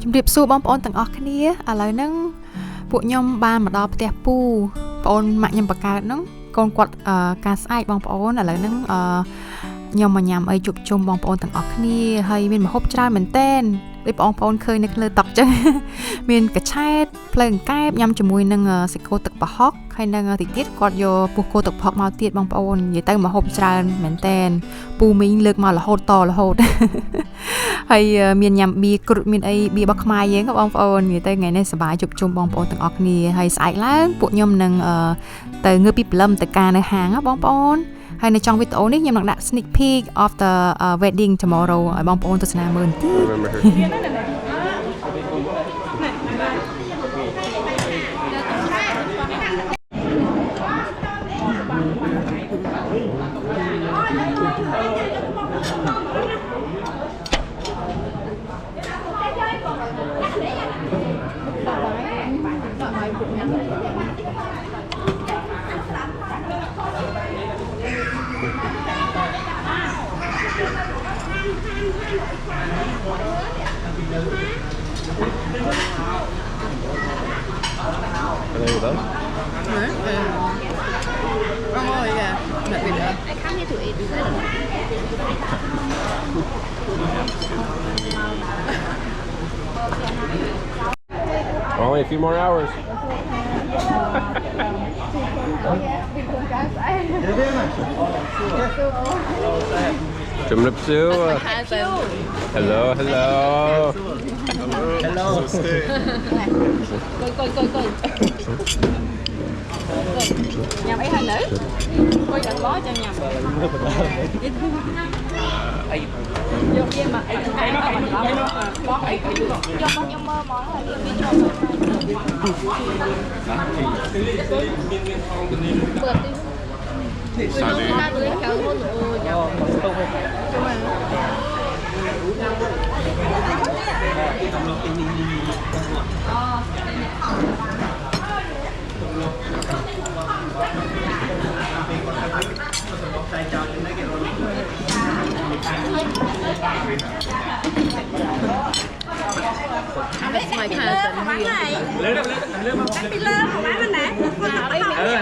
ជំរាបសួរបងប្អូនទាំងអស់គ្នាឥឡូវហ្នឹងពួកខ្ញុំបានមកដល់ផ្ទះពូបងប្អូនម៉ាក់ខ្ញុំបកកើតហ្នឹងកូនគាត់ការស្អែកបងប្អូនឥឡូវហ្នឹងខ្ញុំមកញ៉ាំអីជួបជុំបងប្អូនទាំងអស់គ្នាហើយមានម្ហូបច្រើនមែនតែនដូចបងប្អូនឃើញនៅលើតុចឹងមានកញ្ឆែតភ្លើងកែបញ៉ាំជាមួយនឹងសាច់គោទឹកប្រហុកហើយនឹងតិចទៀតគាត់យកពោះគោទឹកប្រហុកមកទៀតបងប្អូននិយាយទៅម្ហូបច្រើនមែនតែនពូមីងលើកមករហូតហើយមានញ៉ាំបៀគ្រុតមានអីបៀរបស់ខ្មែរយើងបងប្អូននិយាយទៅថ្ងៃនេះសប្បាយជួបជុំបងប្អូនទាំងអស់គ្នាហើយស្អែកឡើងពួកខ្ញុំនឹងទៅងើបពីព្រលឹមទៅការនៅហាងបងប្អូនហើយនៅtrongវីដេអូនេះខ្ញុំនឹងដាក់ sneak peek of the wedding tomorrow ឲ្យបងប្អូនទស្សនាមើលបន្តិចI come here to eat dessert. Only a few more hours. Hello, hello. Hello. Nhầm ấy hơi nữ. Coi chẳng bó cho nhầm. Vô kia mà ấy cái nó mình bó ấy vô con nhom mơ món là đi cho bữa đi ta tụi kéo vô That's my cousin here. Đi lên một máy bên nè.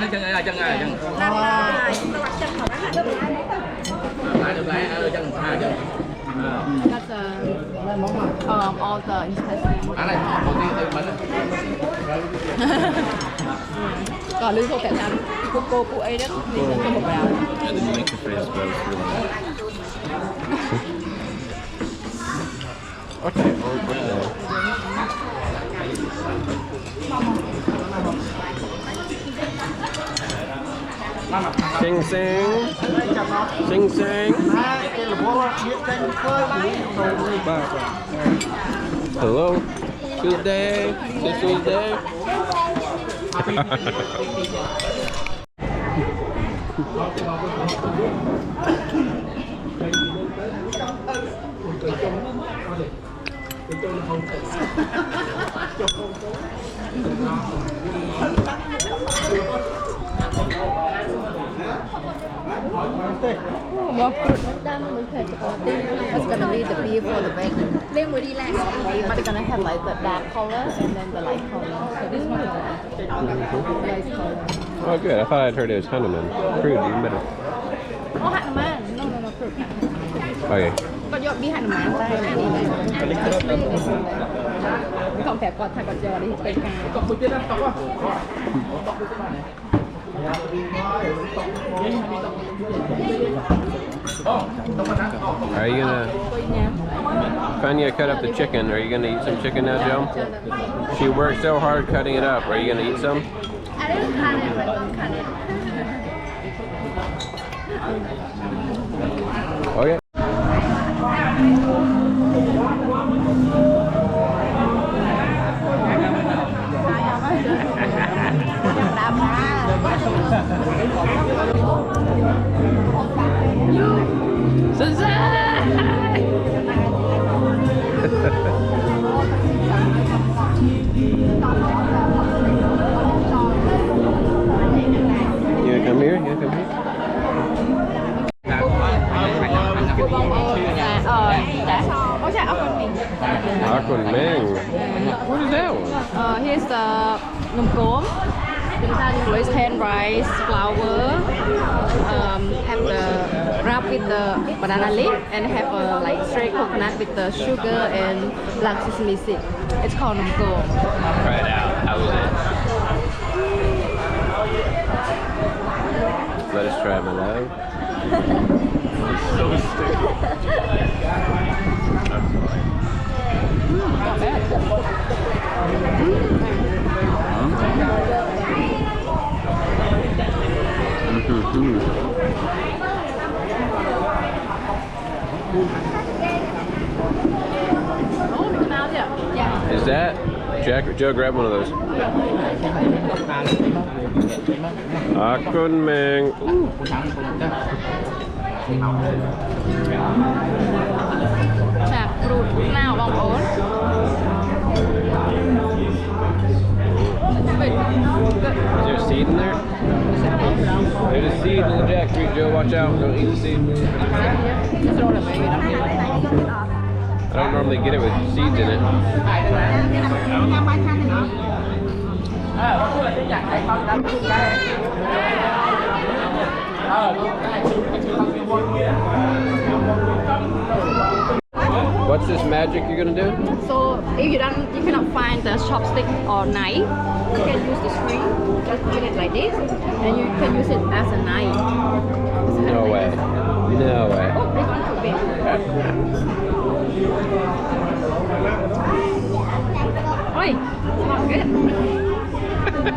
Nó chân ơi, chân ơi, chân. Chân một máy Được lại, chân, chân. That's all the expensive. Này, đầu tiên từ mình. Còn lưu không thể làm cô ấy đó đi lên cho một đào. Okay. Sing sing. Sing sing. Hello. Tuesday. It's Tuesday. That's gonna be the beer for the wedding. Lên mùi đi làm. But they're gonna have like the dark color and then the light color. So this one is the light color. Oh, good. I thought I'd heard it was Honeyman. Crude, even better. Oh, Hanuman. No, fruit. Okay. Có do biết Hanuman tay này đi này. Không thể còn thay còn giờ đi cây cà. Are you gonna? Kanya cut up the chicken. Are you gonna eat some chicken now, Joe? She worked so hard cutting it up. Are you gonna eat some? I didn't cut it, but don't cut it. Okay. Meng. What is that one? Here's the num cốm. With hand rice, flour, have the wrap with the banana leaf, and have a like straight coconut with the sugar and black sesame seed. It's called num cốm. Try it out. How is it? Let us try, my love. So stupid. Not bad. Oh, it's out there. Yeah. Is that Joe? Grab one of those. Akun Meng. Chạp fruit nào bông ổn. Is there a seed in there? There's a seed in the jackfruit, Joe. Watch out. Don't eat the seed. I don't normally get it with seeds in it. What's this magic you're gonna do? So if you cannot find the chopstick or knife, you can use the string. Just put it like this, and you can use it as a knife. No way. No way. Oh, this one too big. Oi, it's not good.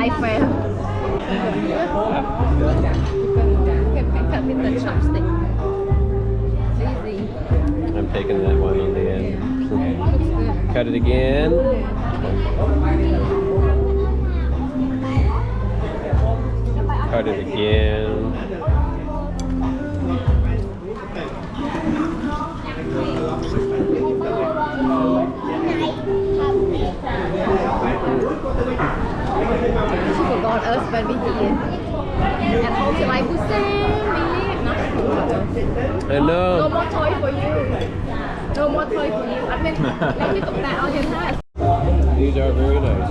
I failed. You can cut with the chopstick. Easy. I'm taking that one on the end. Looks good. Cut it again. Cut it again. She forgot us when we here. And how should I put I know. No more toy for you. No more toy for you. I mean, let me put that on your head. These are very nice.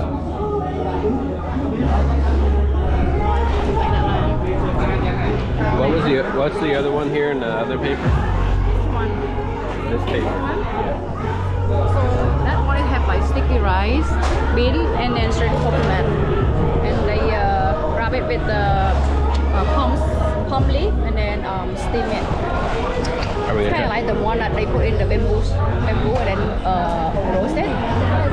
What's the other one here in the other paper? One. This paper. Yeah. So that one have like sticky rice, bean, and then straight coconut. And they wrap it with the palm leaf and then steam it. Are we It's kind of like the one that they put in the bamboo and then roast it.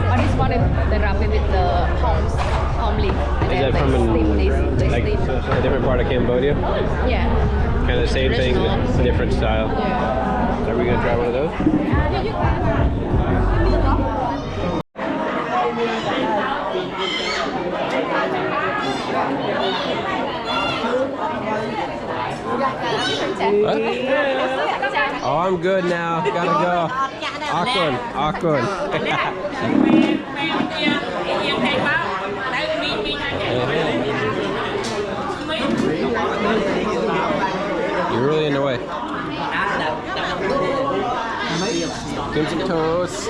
But this one they wrap it with the palm leaf and Is then that from they like steam. a different part of Cambodia? Yeah. Kind of the same thing, but different style. Yeah. Are we gonna try one of those? Yeah, you can. What? Oh, I'm good now. Gotta go. Akun. You're really in the way. Give some toast.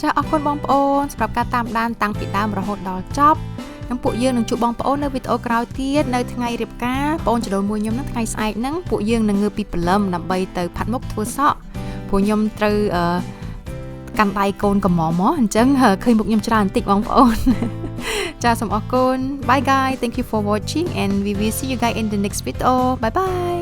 ចាអរគុណបងប្អូនសម្រាប់ការតាមដានតាំងពីដើមរហូតដល់ចប់នឹងពួកយើងនឹងជួបបងប្អូននៅវីដេអូក្រោយទៀតនៅថ្ងៃរៀបការបងចដូនមួយខ្ញុំនឹងថ្ងៃស្អែកហ្នឹងពួកយើងនឹងងើបពីព្រលឹមដើម្បីទៅផាត់មុខធ្វើសក់ព្រោះខ្ញុំត្រូវកាន់ដៃកូនកំមមកអញ្ចឹងឃើញមុខខ្ញុំច្រើនបន្តិចបងប្អូនចាសូមអរគុណ Bye guys thank you for watching and we will see you guys in the next video bye bye